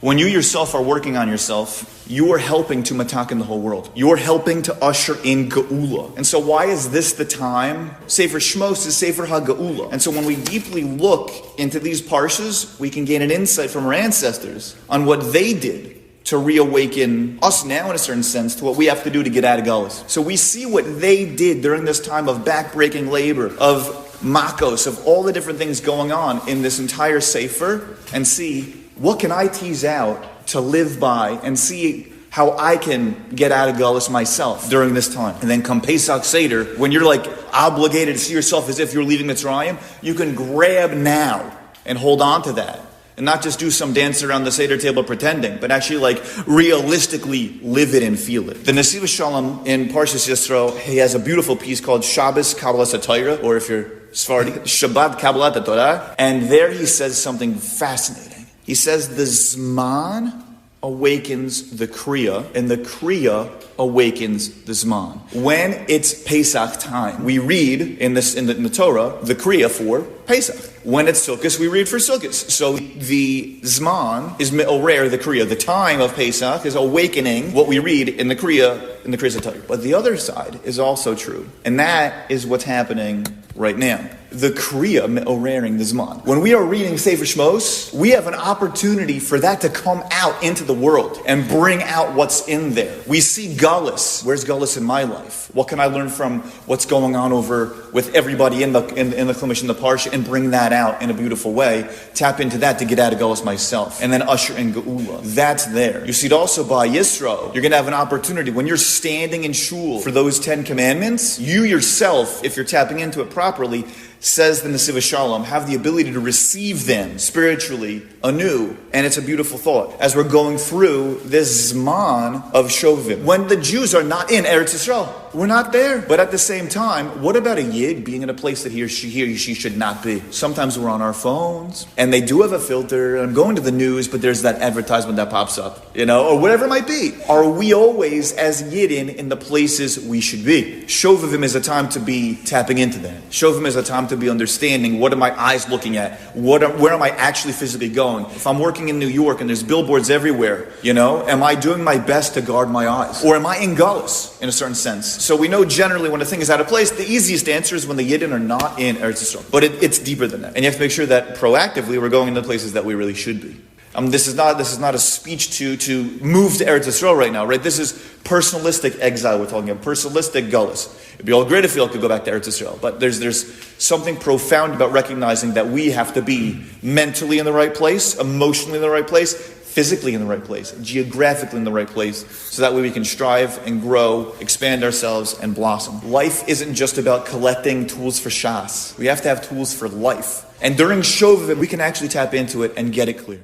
When you yourself are working on yourself, you are helping to matakin the whole world. You're helping to usher in Geula. And so why is this the time? Sefer Shmos is Sefer HaGeula. And so when we deeply look into these parshas, we can gain an insight from our ancestors on what they did to reawaken us now in a certain sense to what we have to do to get out of Galus. So we see what they did during this time of backbreaking labor, of makos, of all the different things going on in this entire Sefer, and see what can I tease out to live by and see how I can get out of Galus myself during this time. And then come Pesach Seder, when you're like obligated to see yourself as if you're leaving Mitzrayim, you can grab now and hold on to that. And not just do some dance around the Seder table pretending, but actually like realistically live it and feel it. The Nesiv Shalom in Parshas Yisro, he has a beautiful piece called Shabbos Kabbalas HaTorah, or if you're Sephardi, Shabbat Kabbalat HaTorah. And there he says something fascinating. He says the Zman awakens the Kriya, and the Kriya awakens the Zman. When it's Pesach time, we read in the Torah the Kriya for Pesach. When it's Sukkot, we read for Sukkot. So the Zman is me'orer the Kriya. The time of Pesach is awakening what we read in the Kriya, in the Kriyas HaTorah. But the other side is also true, and that is what's happening right now. The Kriya me'orering the Zman. When we are reading Sefer Shmos, we have an opportunity for that to come out into the world and bring out what's in there. We see Galus. Where's Galus in my life? What can I learn from what's going on over with everybody in the Chumash, in the Parsha, and bring that out in a beautiful way? Tap into that to get out of Galus myself, and then usher in Geula. That's there. You see it also by Yisro. You're going to have an opportunity when you're standing in shul for those 10 commandments. You yourself, if you're tapping into it properly, says the Nesiv Shalom, have the ability to receive them spiritually anew. And it's a beautiful thought as we're going through this Zman of Shovavim. When the Jews are not in Eretz Yisrael, we're not there. But at the same time, what about a Yid being in a place that he or she should not be? Sometimes we're on our phones, and they do have a filter, and I'm going to the news, but there's that advertisement that pops up, or whatever it might be. Are we always, as Yidden, in the places we should be? Shovavim is a time to be tapping into that. Shovavim is a time to be understanding, what are my eyes looking at? Where am I actually physically going? If I'm working in New York and there's billboards everywhere, am I doing my best to guard my eyes? Or am I in Galus, in a certain sense? So we know generally when a thing is out of place, the easiest answer is when the Yidden are not in Eretz Yisrael. But it's deeper than that. And you have to make sure that proactively we're going into places that we really should be. This is not a speech to move to Eretz Yisrael right now, right? This is personalistic exile we're talking about, personalistic Galus. It'd be all great if we all could go back to Eretz Yisrael, but there's something profound about recognizing that we have to be mentally in the right place, emotionally in the right place, physically in the right place, geographically in the right place, so that way we can strive and grow, expand ourselves, and blossom. Life isn't just about collecting tools for Shas. We have to have tools for life. And during Shovavim, we can actually tap into it and get it clear.